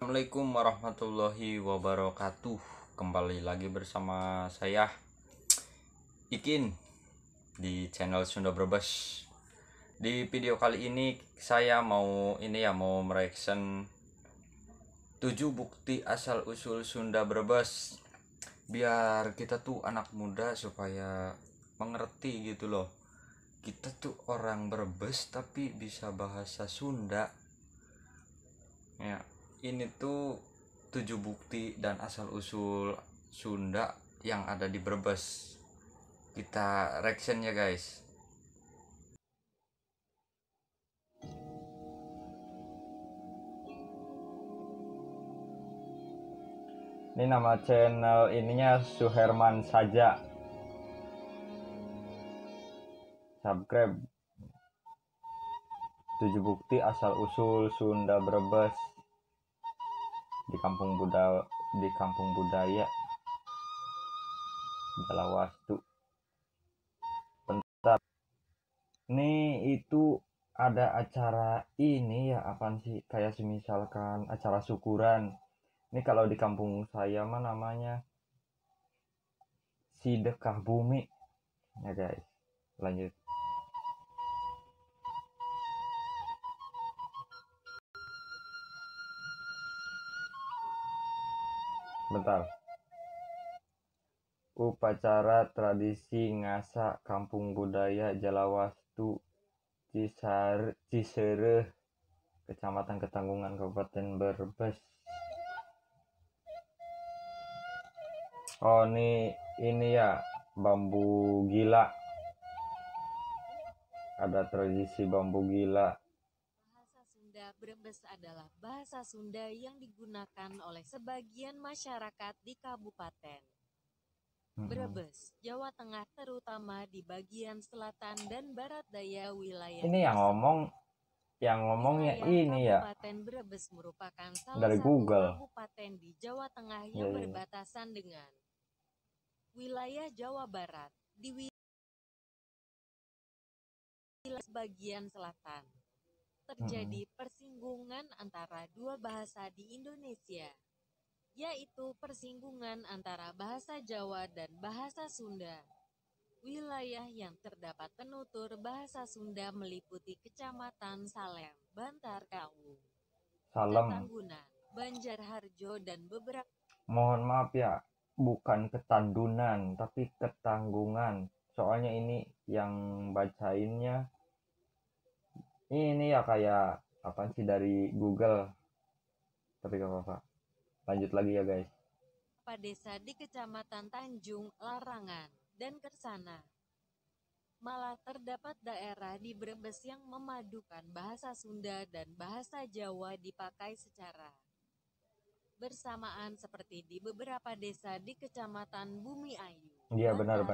Assalamualaikum warahmatullahi wabarakatuh. Kembali lagi bersama saya Ikin di channel Sunda Brebes. Di video kali ini saya mau mereaction 7 bukti asal usul Sunda Brebes. Biar kita tuh anak muda supaya mengerti gitu loh. Kita tuh orang Brebes tapi bisa bahasa Sunda. Ya, ini tuh 7 bukti dan asal usul Sunda yang ada di Brebes. Kita reaction ya guys. Ini nama channel ininya Suherman saja. Subscribe. 7 bukti asal usul Sunda Brebes di kampung budaya Jalawastu. Bentar. Ini itu ada acara ini ya, apaan sih? Kayak misalkan acara syukuran. Ini kalau di kampung saya mah namanya Sidekah Bumi. Ya guys, lanjut. Bentar. Upacara tradisi ngasa kampung budaya Jalawastu Cisereh, Kecamatan Ketanggungan, Kabupaten Brebes. Oh, ini ya, bambu gila. Ada tradisi bambu gila. Bahasa Sunda Brebes adalah bahasa Sunda yang digunakan oleh sebagian masyarakat di Kabupaten Brebes, Jawa Tengah, terutama di bagian selatan dan barat daya wilayah. Ini yang ngomongnya ini ya, Kabupaten Brebes merupakan salah dari satu Google. kabupaten di Jawa Tengah yang berbatasan dengan wilayah Jawa Barat di wilayah bagian selatan. Terjadi persinggungan antara dua bahasa di Indonesia, yaitu persinggungan antara bahasa Jawa dan bahasa Sunda. Wilayah yang terdapat penutur bahasa Sunda meliputi Kecamatan Salem, Bantar Kaung, Ketanggunan, Banjarharjo, dan beberapa. Mohon maaf ya, bukan Ketandunan tapi Ketanggungan. Soalnya ini yang bacainnya ini ya kayak apa sih, dari Google. Tapi gak apa-apa. Lanjut lagi ya guys. Desa di Kecamatan Tanjung, Larangan, dan Kersana. Malah terdapat daerah di Brebes yang memadukan bahasa Sunda dan bahasa Jawa dipakai secara bersamaan seperti di beberapa desa di Kecamatan Bumi Ayu, Iya, benar.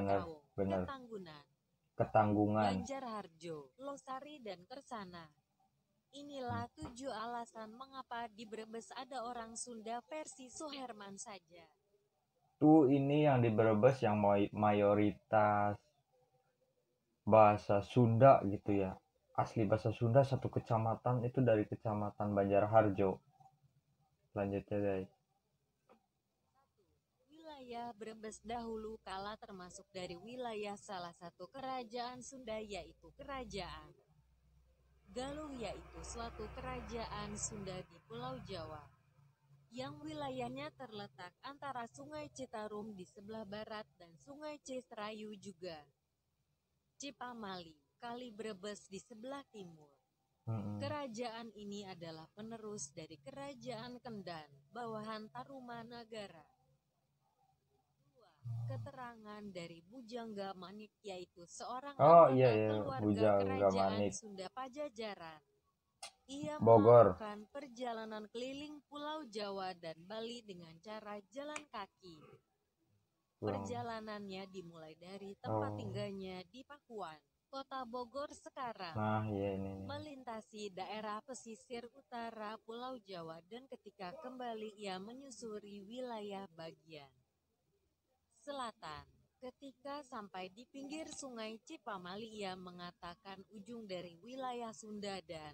Ketanggungan, Banjarharjo, Losari, dan Kersana. Inilah 7 alasan mengapa di Brebes ada orang Sunda versi Suherman saja. Tuh ini yang di Brebes yang mayoritas bahasa Sunda gitu ya. Asli bahasa Sunda satu kecamatan itu dari Kecamatan Banjarharjo. Lanjutnya guys. Wilayah Brebes dahulu kala termasuk dari wilayah salah satu kerajaan Sunda, yaitu Kerajaan Galuh, yaitu suatu kerajaan Sunda di Pulau Jawa, yang wilayahnya terletak antara Sungai Citarum di sebelah barat dan Sungai Cisrayu juga Cipamali, Kali Brebes di sebelah timur. Kerajaan ini adalah penerus dari Kerajaan Kendan, bawahan Tarumanagara. Keterangan dari Bujangga Manik, yaitu seorang keluarga kerajaan Sunda Pajajaran. Ia melakukan perjalanan keliling Pulau Jawa dan Bali dengan cara jalan kaki. Perjalanannya dimulai dari tempat tinggalnya di Pakuan, Kota Bogor sekarang, melintasi daerah pesisir utara Pulau Jawa, dan ketika kembali ia menyusuri wilayah bagian selatan. Ketika sampai di pinggir Sungai Cipamali, ia mengatakan ujung dari wilayah Sunda dan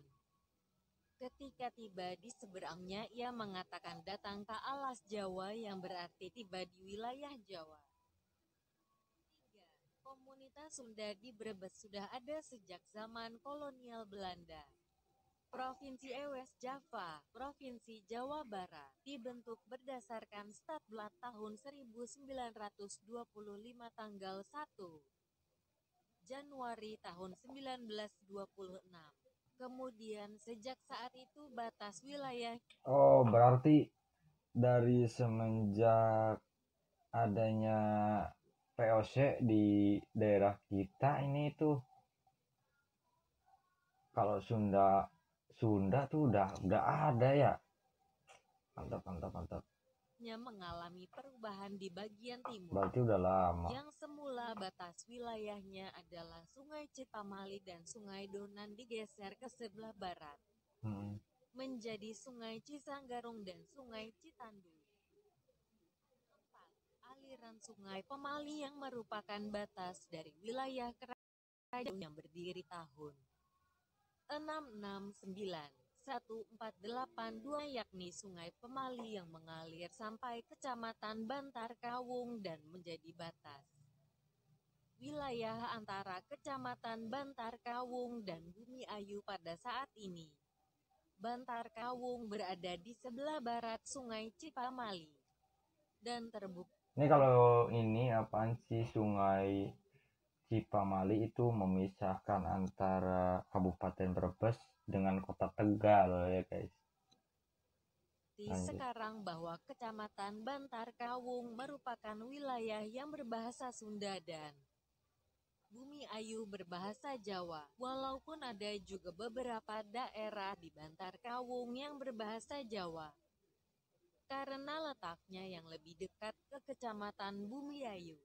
Ketika tiba di seberangnya, ia mengatakan datang ke alas Jawa yang berarti tiba di wilayah Jawa. 3. Komunitas Sunda di Brebes sudah ada sejak zaman kolonial Belanda. Provinsi West Java, Provinsi Jawa Barat, dibentuk berdasarkan Statblad tahun 1925 tanggal 1 Januari tahun 1926. Kemudian sejak saat itu batas wilayah Oh, berarti dari semenjak adanya VOC di daerah kita ini tuh, kalau Sunda Sunda tuh udah ada ya. Mantap, mantap, mantap. mengalami perubahan di bagian timur. Berarti udah lama. Yang semula batas wilayahnya adalah Sungai Cipamali dan Sungai Donan digeser ke sebelah barat, menjadi Sungai Cisanggarung dan Sungai Citandu. 4. Aliran Sungai Pemali yang merupakan batas dari wilayah kerajaan yang berdiri tahun 669-1482, yakni Sungai Pemali yang mengalir sampai Kecamatan Bantar Kawung dan menjadi batas wilayah antara Kecamatan Bantar Kawung dan Bumi Ayu pada saat ini. Bantar Kawung berada di sebelah barat Sungai Cipamali dan terbukti. Ini kalau ini apaan sih, Sungai Cipamali itu memisahkan antara Kabupaten Brebes dengan Kota Tegal ya guys. Sekarang bahwa Kecamatan Bantar Kawung merupakan wilayah yang berbahasa Sunda dan Bumi Ayu berbahasa Jawa, walaupun ada juga beberapa daerah di Bantar Kawung yang berbahasa Jawa, karena letaknya yang lebih dekat ke Kecamatan Bumi Ayu. 5.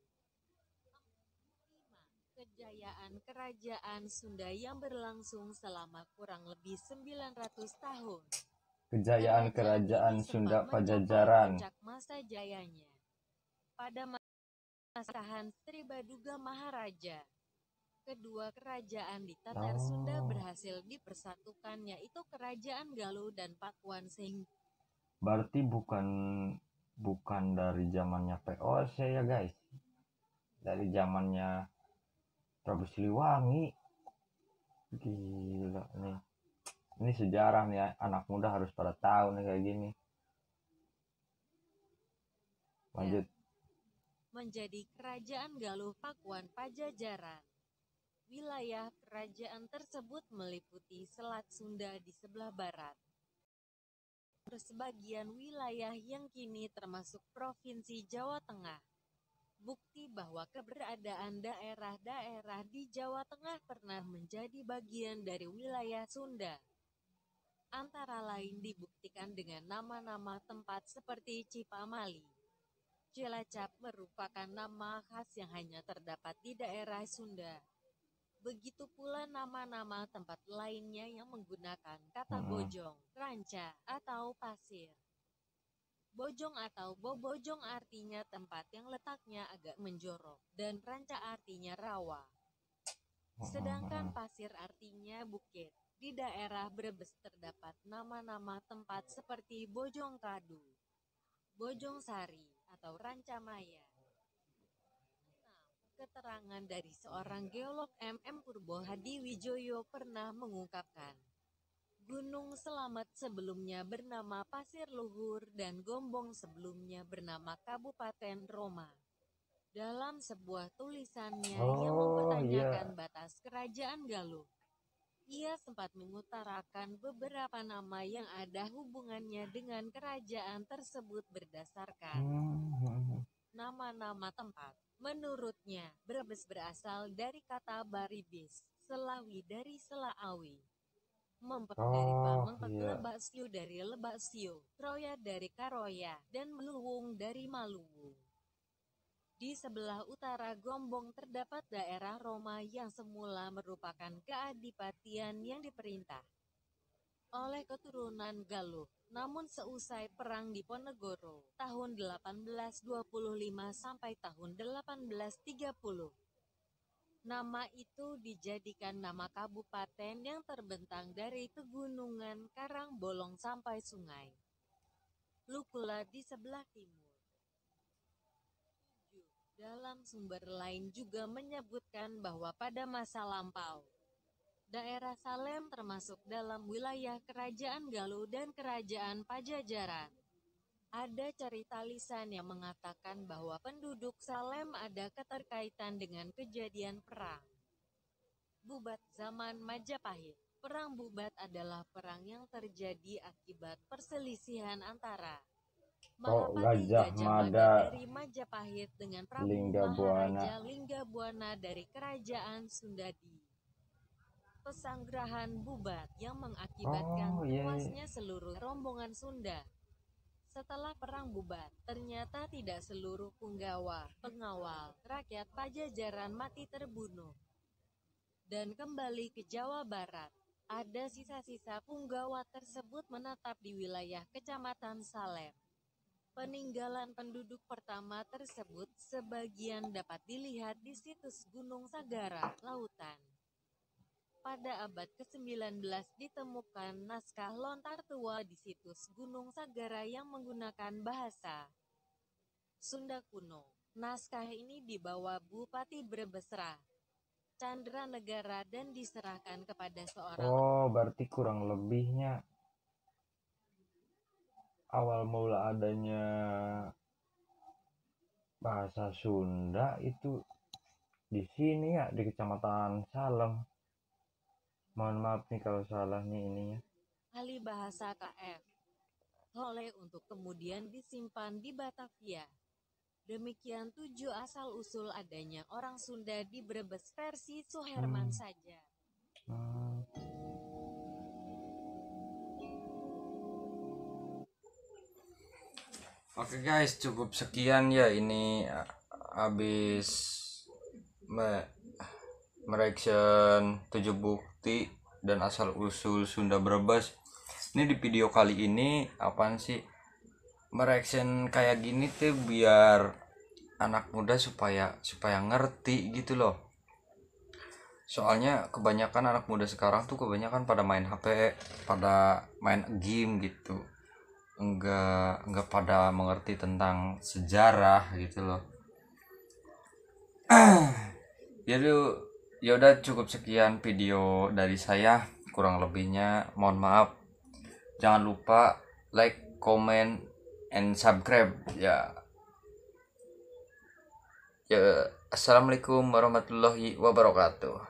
Kejayaan Kerajaan Sunda yang berlangsung selama kurang lebih 900 tahun. Kejayaan Kerajaan Sunda Pajajaran. Puncak masa jayanya pada masa Sri Baduga Maharaja. Kedua kerajaan di Tatar Sunda berhasil dipersatukan, yaitu Kerajaan Galuh dan Pakuan sehingga. Berarti bukan dari zamannya VOC ya guys. Dari zamannya Prabu Siliwangi. Gila nih. Ini sejarah nih ya, anak muda harus pada tahu nih kayak gini. Lanjut. Menjadi Kerajaan Galuh Pakuan Pajajaran. Wilayah kerajaan tersebut meliputi Selat Sunda di sebelah barat. Sebagian wilayah yang kini termasuk Provinsi Jawa Tengah. Bukti bahwa keberadaan daerah-daerah di Jawa Tengah pernah menjadi bagian dari wilayah Sunda. Antara lain dibuktikan dengan nama-nama tempat seperti Cipamali. Cilacap merupakan nama khas yang hanya terdapat di daerah Sunda. Begitu pula nama-nama tempat lainnya yang menggunakan kata bojong, ranca, atau pasir. Bojong atau bobojong artinya tempat yang letaknya agak menjorok, dan ranca artinya rawa. Sedangkan pasir artinya bukit. Di daerah Brebes terdapat nama-nama tempat seperti Bojong Kadu, Bojong Sari, atau Ranca Maya. 6. Keterangan dari seorang geolog MM Purbo Hadi Wijoyo pernah mengungkapkan, Gunung Selamet sebelumnya bernama Pasir Luhur dan Gombong sebelumnya bernama Kabupaten Roma. Dalam sebuah tulisannya yang mempertanyakan batas Kerajaan Galuh, ia sempat mengutarakan beberapa nama yang ada hubungannya dengan kerajaan tersebut berdasarkan nama-nama tempat. Menurutnya, Brebes berasal dari kata Baribis, Selawi dari Selaawi, Mempek dari Pamempek, Lebasio dari Lebasio, Troya dari Karoya, dan Meluwung dari Maluwung. Di sebelah utara Gombong terdapat daerah Roma yang semula merupakan keadipatian yang diperintah oleh keturunan Galuh. Namun seusai perang Diponegoro tahun 1825 sampai tahun 1830, Nama itu dijadikan nama kabupaten yang terbentang dari pegunungan Karangbolong sampai Sungai Lukula di sebelah timur. Dalam sumber lain juga menyebutkan bahwa pada masa lampau, daerah Salem termasuk dalam wilayah Kerajaan Galuh dan Kerajaan Pajajaran. Ada cerita lisan yang mengatakan bahwa penduduk Salem ada keterkaitan dengan kejadian perang Bubat zaman Majapahit. Perang Bubat adalah perang yang terjadi akibat perselisihan antara Mahapati Gajah Gajah Mada Mada dari Majapahit dengan Prabu Linggabuana. Maharaja Linggabuana dari Kerajaan Sundadi. Pesanggrahan Bubat yang mengakibatkan tewasnya seluruh rombongan Sunda. Setelah perang Bubat, ternyata tidak seluruh punggawa, pengawal, rakyat Pajajaran mati terbunuh dan kembali ke Jawa Barat. Ada sisa-sisa punggawa tersebut menetap di wilayah Kecamatan Salem. Peninggalan penduduk pertama tersebut sebagian dapat dilihat di situs Gunung Sagara, Lautan. Pada abad ke-19 ditemukan naskah lontar tua di situs Gunung Sagara yang menggunakan bahasa Sunda kuno. Naskah ini dibawa Bupati Brebes Candranegara dan diserahkan kepada seorang. Berarti kurang lebihnya awal mula adanya bahasa Sunda itu di sini ya, di Kecamatan Salem. Mohon maaf nih kalau salah nih ininya. Ahli bahasa KF. Oleh untuk kemudian disimpan di Batavia. Demikian 7 asal-usul adanya orang Sunda di Brebes versi Suherman saja. Oke guys, cukup sekian ya, ini habis mereaction 7 bukti dan asal-usul Sunda Brebes. Ini di video kali ini apaan sih? Mereaction kayak gini tuh biar anak muda supaya ngerti gitu loh. Soalnya kebanyakan anak muda sekarang tuh kebanyakan pada main HP, pada main game gitu. Enggak pada mengerti tentang sejarah gitu loh. Ya udah cukup sekian video dari saya, kurang lebihnya mohon maaf. Jangan lupa like, comment, and subscribe ya. Assalamualaikum warahmatullahi wabarakatuh.